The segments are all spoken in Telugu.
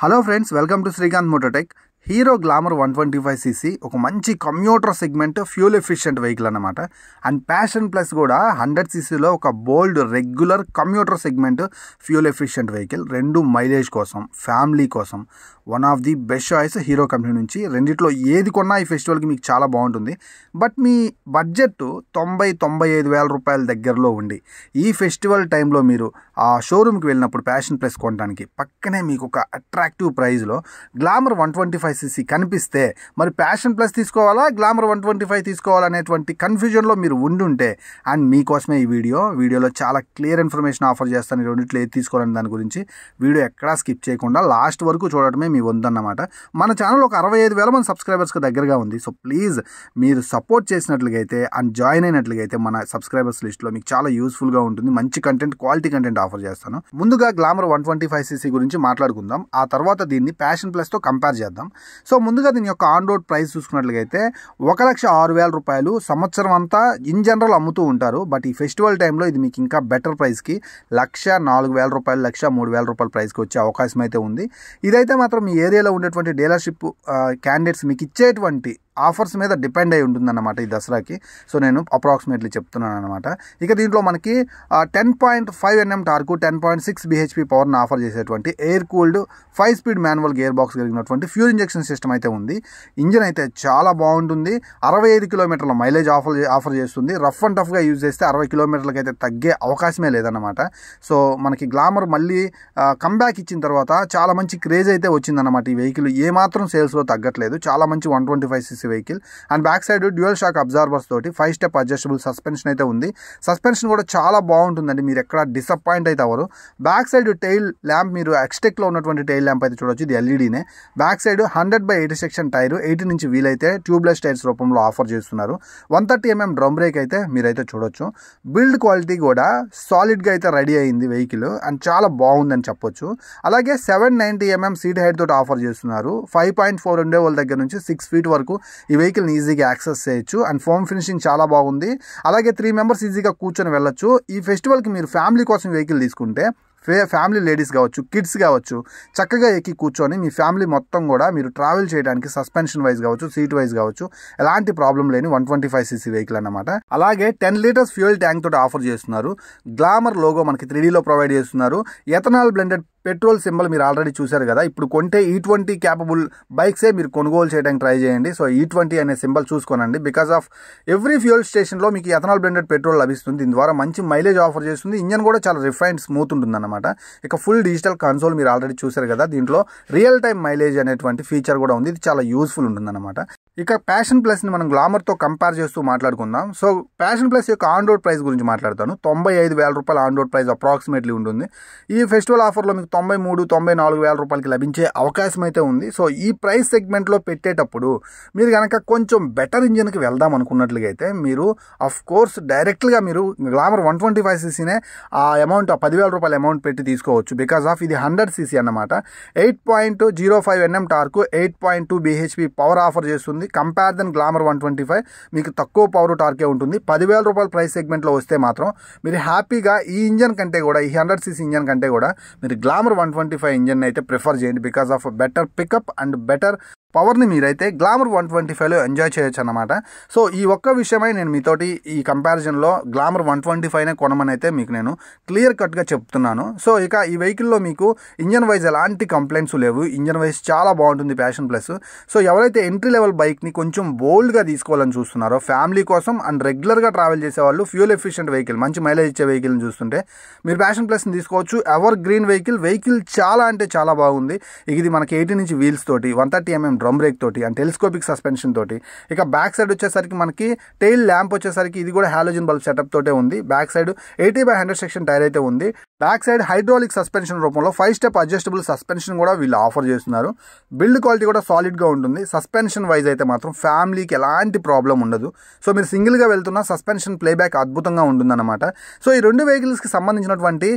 Hello friends, welcome to Srikanth Mototech. Hero Glamour 125cc ఒక మంచి commuter segment fuel efficient vehicle అన్నమాట. అండ్ ప్యాషన్ ప్లస్ కూడా 100cc ఒక bold regular commuter segment fuel efficient vehicle. రెండు మైలేజ్ కోసం, ఫ్యామిలీ కోసం one of the best choice Hero company నుంచి. రెండిట్లో ఏది కొన్నా ఈ ఫెస్టివల్కి మీకు చాలా బాగుంటుంది. బట్ మీ బడ్జెట్ 90-95 వేల రూపాయల దగ్గరలో ఉండి ఈ ఫెస్టివల్ టైంలో మీరు ఆ షోరూమ్కి వెళ్ళినప్పుడు ప్యాషన్ ప్లస్ కొనడానికి పక్కనే మీకు ఒక అట్రాక్టివ్ ప్రైస్లో గ్లామర్ 125cc కనిపిస్తే మరి ప్యాషన్ ప్లస్ తీసుకోవాలా, గ్లామర్ 125 తీసుకోవాలా అనేటువంటి కన్ఫ్యూజన్లో మీరు ఉండుంటే, అండ్ మీకోసమే ఈ వీడియోలో చాలా క్లియర్ ఇన్ఫర్మేషన్ ఆఫర్ చేస్తాను. ఈ రెండిట్లో ఏది తీసుకోవాలని దాని గురించి వీడియో ఎక్కడా స్కిప్ చేయకుండా లాస్ట్ వరకు చూడటమే మీ వందన్నమాట. మన ఛానల్ ఒక 65,000 మంది సబ్స్క్రైబర్స్కి దగ్గరగా ఉంది. సో ప్లీజ్ మీరు సపోర్ట్ చేసినట్లుగైతే అండ్ జాయిన్ అయినట్లుగైతే మన సబ్స్క్రైబర్స్ లిస్ట్లో మీకు చాలా యూస్ఫుల్గా ఉంటుంది. మంచి కంటెంట్, క్వాలిటీ కంటెంట్ ఆఫర్ చేస్తాను. ముందుగా గ్లామర్ 125cc గురించి మాట్లాడుకుందాం. ఆ తర్వాత దీన్ని ప్యాషన్ ప్లస్తో కంపేర్ చేద్దాం. సో ముందుగా దీని యొక్క ఆన్ రోడ్ ప్రైస్ చూసుకున్నట్లయితే 1,06,000 రూపాయలు సంవత్సరం అంతా ఇన్ జనరల్ అమ్ముతూ ఉంటారు. బట్ ఈ ఫెస్టివల్ టైంలో ఇది మీకు ఇంకా బెటర్ ప్రైస్కి 1,04,000 రూపాయలు, 1,03,000 రూపాయల ప్రైస్కి వచ్చే అవకాశం అయితే ఉంది. ఇదైతే మాత్రం మీ ఏరియాలో ఉండేటువంటి డీలర్షిప్ క్యాండిడేట్స్ మీకు ఇచ్చేటువంటి ఆఫర్స్ మీద డిపెండ్ అయి ఉంటుందన్నమాట ఈ దసరాకి. సో నేను అప్రాక్సిమేట్లీ చెప్తున్నాను అనమాట. ఇక దీంట్లో మనకి 10.5 Nm టార్కు, 10.6 bhp పవర్ని ఆఫర్ చేసేటువంటి air cooled 5 speed manual gear box కలిగినటువంటి ఫ్యూల్ ఇంజెక్షన్ సిస్టమ్ అయితే ఉంది. ఇంజిన్ అయితే చాలా బాగుంటుంది. 65 కిలోమీటర్ల మైలేజ్ ఆఫర్ చేస్తుంది. రఫ్ అండ్ టఫ్గా యూజ్ చేస్తే 60 కిలోమీటర్లకి అయితే తగ్గే అవకాశమే లేదన్నమాట. సో మనకి గ్లామర్ మళ్ళీ కంబ్యాక్ ఇచ్చిన తర్వాత చాలా మంచి క్రేజ్ అయితే వచ్చిందన్నమాట. ఈ వెహికల్ ఏమాత్రం సేల్స్లో తగ్గట్లేదు. చాలా మంచి 125cc vehicle. And back side dual shock absorbers తోటి 5 స్టెప్ అడ్జస్టబుల్ సస్పెన్షన్ అయితే ఉంది. సస్పెన్షన్ కూడా చాలా బాగుంటుందండి, మీరు ఎక్కడ డిసప్పాయింట్ అయితే అవ్వరు. బ్యాక్ సైడ్ టైల్ ల్యాంప్, మీరు ఎక్స్టెక్లో ఉన్నటువంటి టైల్ ల్యాంప్ అయితే చూడొచ్చు, ఇది ఎల్ఈడీనే. బ్యాక్ సైడ్ 100/80 సెక్షన్ టైర్, 80 నుంచి వీలైతే ట్యూబ్లెస్ టైర్స్ రూపంలో ఆఫర్ చేస్తున్నారు. 130 mm డ్రమ్ బ్రేక్ అయితే మీరైతే చూడొచ్చు. బిల్డ్ క్వాలిటీ కూడా సాలిడ్గా అయితే రెడీ అయింది వెహికల్, అండ్ చాలా బాగుందని చెప్పొచ్చు. అలాగే 790 mm సీట్ హైట్ తోటి ఆఫర్ చేస్తున్నారు. 5.4 ఉండే వాళ్ళ దగ్గర నుంచి 6 feet వరకు ఈ వెహికల్ని ఈజీగా యాక్సెస్ చేయొచ్చు. అండ్ ఫోమ్ ఫినిషింగ్ చాలా బాగుంది. అలాగే 3 members ఈజీగా కూర్చొని వెళ్ళొచ్చు. ఈ ఫెస్టివల్కి మీరు ఫ్యామిలీ కోసం వెహికల్ తీసుకుంటే ఫ్యామిలీ లేడీస్ కావచ్చు, కిడ్స్ కావచ్చు, చక్కగా ఎక్కి కూర్చొని మీ ఫ్యామిలీ మొత్తం కూడా మీరు ట్రావెల్ చేయడానికి సస్పెన్షన్ వైజ్ కావచ్చు, సీట్ వైజ్ కావచ్చు, ఎలాంటి ప్రాబ్లం లేని 125cc వెహికల్ అన్నమాట. అలాగే 10 లీటర్స్ ఫ్యూయల్ ట్యాంక్ తోటి ఆఫర్ చేస్తున్నారు. గ్లామర్ లోగో మనకి 3Dలో ప్రొవైడ్ చేస్తున్నారు. ఎథనాల్ బ్లెండెడ్ పెట్రోల్ సింబల్ మీరు ఆల్రెడీ చూశారు కదా. ఇప్పుడు కొంటే E20 క్యాపబుల్ బైక్సే మీరు కొనుగోలు చేయడానికి ట్రై చేయండి. సో E20 అనే సింబల్ చూసుకోనండి. బికాస్ ఆఫ్ ఎవ్రీ ఫ్యూయల్ స్టేషన్లో మీకు ఎథనాల్ బ్లెండెడ్ పెట్రోల్ లభిస్తుంది. దీని ద్వారా మంచి మైలేజ్ ఆఫర్ చేస్తుంది. ఇంజన్ కూడా చాలా రిఫైన్డ్, స్మూత్ ఉంటుంది అన్నమాట. ఇక ఫుల్ డిజిటల్ కన్సోల్ మీరు ఆల్రెడీ చూశారు కదా. దీంట్లో రియల్ టైమ్ మైలేజ్ అనేటువంటి ఫీచర్ కూడా ఉంది. ఇది చాలా యూస్ఫుల్ ఉంటుందన్నమాట. ఇక ప్యాషన్ ప్లస్ని మనం గ్లామర్తో కంపేర్ చేస్తూ మాట్లాడుకుందాం. సో ప్యాషన్ ప్లస్ యొక్క ఆన్ రోడ్ ప్రైస్ గురించి మాట్లాడతాను. 95,000 రూపాయల ఆన్ రోడ్ ప్రైస్ అప్రాక్సిమేట్లీ ఉంటుంది. ఈ ఫెస్టివల్ ఆఫర్లో మీకు 93-94 వేల రూపాయలకి లభించే అవకాశం అయితే ఉంది. సో ఈ ప్రైస్ సెగ్మెంట్లో పెట్టేటప్పుడు మీరు కనుక కొంచెం బెటర్ ఇంజిన్కి వెళ్దాం అనుకున్నట్లుగా అయితే మీరు అఫ్ కోర్స్ డైరెక్ట్గా మీరు గ్లామర్ 125cc ఆ అమౌంట్, ఆ 10,000 రూపాయల అమౌంట్ పెట్టి తీసుకోవచ్చు. బికాస్ ఆఫ్ ఇది 100cc అన్నమాట. 8.05 Nm టార్కు, 8.2 bhp పవర్ ఆఫర్ చేస్తుంది. కంపేర్ దెన్ గ్లామర్ 125 మీకు తక్కువ పవర్ టార్కే ఉంటుంది. 10,000 రూపాయల ప్రైస్ సెగ్మెంట్లో వస్తే మాత్రం మీరు హ్యాపీగా ఈ ఇంజన్ కంటే కూడా, ఈ 100cc ఇంజన్ కంటే కూడా మీరు గ్లామర్ 125 ఇంజన్ అయితే ప్రిఫర్ చేయండి. Because of better pickup and better పవర్ని మీరైతే గ్లామర్ 125లో ఎంజాయ్ చేయొచ్చు అన్నమాట. సో ఈ ఒక్క విషయమై నేను మీతోటి ఈ కంపారిజన్లో గ్లామర్ 125నే కొనమని అయితే మీకు నేను క్లియర్ కట్గా చెప్తున్నాను. సో ఇక ఈ వెహికల్లో మీకు ఇంజన్ వైజ్ ఎలాంటి కంప్లైంట్స్ లేవు. ఇంజన్ వైజ్ చాలా బాగుంటుంది ప్యాషన్ ప్లస్. సో ఎవరైతే ఎంట్రీ లెవెల్ బైక్ని కొంచెం బోల్డ్గా తీసుకోవాలని చూస్తున్నారో, ఫ్యామిలీ కోసం అండ్ రెగ్యులర్గా ట్రావెల్ చేసేవాళ్ళు, ఫ్యూల్ ఎఫిషియెంట్ వెహికల్, మంచి మైలేజ్ ఇచ్చే వెహికల్ని చూస్తుంటే మీరు ప్యాషన్ ప్లస్ని తీసుకోవచ్చు. ఎవర్ గ్రీన్ వెహికల్ చాలా అంటే చాలా బాగుంది. ఇది మనకి 80 నుంచి వీల్స్ తోటి, 130 mm డ్రమ్ బ్రేక్ తోటి అండ్ టెలిస్కోపిక్ సస్పెన్షన్ తోటి. ఇక బ్యాక్ సైడ్ వచ్చేసరికి మనకి టైల్ ల్యాంప్ వచ్చేసరికి ఇది కూడా హాలోజన్ బల్బ్ సెటప్ తోటే ఉంది. బ్యాక్ సైడ్ 80/100 సెక్షన్ టైర్ అయితే ఉంది. బ్యాక్ సైడ్ హైడ్రాలిక్ సస్పెన్షన్ రూపంలో 5 స్టెప్ అడ్జస్టబుల్ సస్పెన్షన్ కూడా వీళ్ళు ఆఫర్ చేస్తున్నారు. బిల్డ్ క్వాలిటీ కూడా సాలిడ్గా ఉంటుంది. సస్పెన్షన్ వైజ్ అయితే మాత్రం ఫ్యామిలీకి ఎలాంటి ప్రాబ్లం ఉండదు. సో మీరు సింగిల్గా వెళ్తున్న సస్పెన్షన్ ప్లేబ్యాక్ అద్భుతంగా ఉంటుందన్నమాట. సో ఈ రెండు వెహికల్స్కి సంబంధించినటువంటి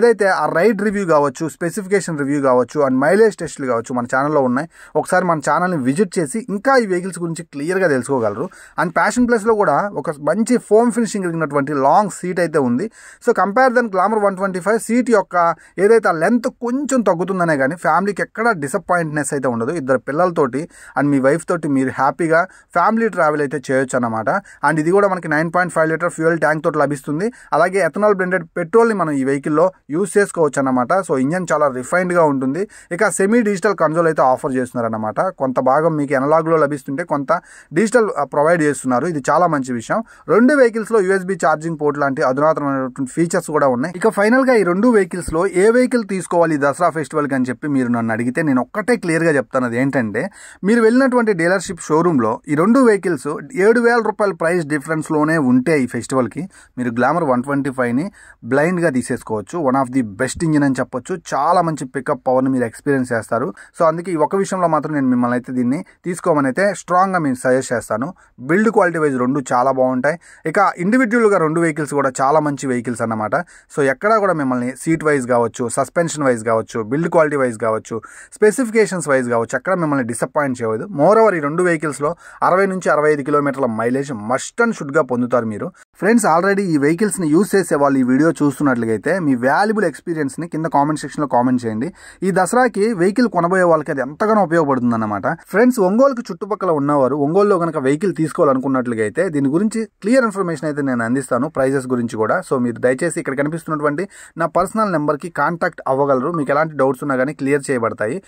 ఏదైతే ఆ రైడ్ రివ్యూ కావచ్చు, స్పెసిఫికేషన్ రివ్యూ కావచ్చు అండ్ మైలేజ్ టెస్ట్లు కావచ్చు మన ఛానల్లో ఉన్నాయి. ఒకసారి మన ఛానల్ని విజిట్ చేసి ఇంకా ఈ వెహికల్స్ గురించి క్లియర్గా తెలుసుకోగలరు. అండ్ ప్యాషన్ ప్లస్లో కూడా ఒక మంచి ఫోమ్ ఫినిషింగ్ కలిగినటువంటి లాంగ్ సీట్ అయితే ఉంది. So compare then Glamour 125 seat యొక్క ఏదైతే ఆ లెంత్ కొంచెం తగ్గుతుందనే కానీ ఫ్యామిలీకి ఎక్కడ డిసప్పాయింట్నెస్ అయితే ఉండదు. ఇద్దరు పిల్లలతోటి అండ్ మీ వైఫ్ తోటి మీరు హ్యాపీగా ఫ్యామిలీ ట్రావెల్ అయితే చేయొచ్చు అన్నమాట. అండ్ ఇది కూడా మనకి 9.5 లీటర్ ఫ్యూయల్ ట్యాంక్ తోటి లభిస్తుంది. అలాగే ఎథనాల్ బ్లెండెడ్ పెట్రోల్ని మనం ఈ వెహికల్లో యూస్ చేసుకోవచ్చు అన్నమాట. సో ఇంజన్ చాలా రిఫైన్డ్గా ఉంటుంది. ఇక సెమీ డిజిటల్ కన్సోల్ అయితే ఆఫర్ చేస్తున్నారన్నమాట. కొంత భాగం మీకు ఎనలాగ్లో లభిస్తుంటే కొంత డిజిటల్ ప్రొవైడ్ చేస్తున్నారు. ఇది చాలా మంచి విషయం. రెండు వెహికల్స్లో యూఎస్బీ ఛార్జింగ్ పోర్ట్ లాంటి అధునాతనమైనటువంటి ఫీచర్స్ కూడా ఉన్నాయి. ఇక ఫైనల్గా ఈ రెండు వెహికల్స్లో ఏ వెహికల్ తీసుకోవాలి దసరా ఫెస్టివల్కి అని చెప్పి మీరు నన్ను అడిగితే నేను ఒక్కటే క్లియర్గా చెప్తాను. అది ఏంటంటే మీరు వెళ్ళినటువంటి డీలర్షిప్ షోరూంలో ఈ రెండు వెహికల్స్ 7,000 రూపాయల ప్రైస్ డిఫరెన్స్లోనే ఉంటే ఈ ఫెస్టివల్కి మీరు గ్లామర్ 125ని బ్లైండ్గా తీసేసుకోవచ్చు. One of the best engine అని చెప్పొచ్చు. చాలా మంచి పికప్ పవర్ని మీరు ఎక్స్పీరియన్స్ చేస్తారు. సో అందుకే ఈ ఒక విషయంలో మాత్రం నేను మిమ్మల్ని అయితే దీన్ని తీసుకోమని అయితే స్ట్రాంగ్గా నేను సజెస్ట్ చేస్తాను. బిల్డ్ క్వాలిటీ వైజ్ రెండు చాలా బాగుంటాయి. ఇక ఇండివిజువల్గా రెండు వెహికల్స్ కూడా చాలా మంచి వెహికల్స్ అన్నమాట. సో ఎక్కడా కూడా మిమ్మల్ని సీట్ వైజ్ కావచ్చు, సస్పెన్షన్ వైజ్ కావచ్చు, బిల్డ్ క్వాలిటీ వైజ్ కావచ్చు, స్పెసిఫికేషన్స్ వైజ్ కావచ్చు, ఎక్కడ మిమ్మల్ని డిసప్పాయింట్ చేయదు. మోర్ ఓవర్ ఈ రెండు వెహికల్స్లో 60 నుంచి 65 కిలోమీటర్ల మైలేజ్ మస్ట్ అండ్ షుడ్గా పొందుతారు మీరు. ఫ్రెండ్స్, ఆల్రెడీ ఈ వెహికల్స్ని యూస్ చేసే వాళ్ళు ఈ వీడియో చూస్తున్నట్లయితే మీ వాల్యుబుల్ ఎక్స్పీరియన్స్ని కింద కామెంట్ సెక్షన్లో కామెంట్ చేయండి. ఈ దసరాకి వెహికల్ కొనబోయే వాళ్ళకి అది ఎంతగానో ఉపయోగపడుతుంది అన్నమాట. ఫ్రెండ్స్, ఒంగోలుకి చుట్టుపక్కల ఉన్నవారు ఒంగోలులో కనుక వెహికల్ తీసుకోవాలనుకున్నట్లుగా అయితే దీని గురించి క్లియర్ ఇన్ఫర్మేషన్ అయితే నేను అందిస్తాను, ప్రైజెస్ గురించి కూడా. సో మీరు దయచేసి ఇక్కడ కనిపిస్తున్నటువంటి నా పర్సనల్ నెంబర్కి కాంటాక్ట్ అవ్వగలరు. మీకు ఎలాంటి డౌట్స్ ఉన్నా కానీ క్లియర్ చేయబడతాయి.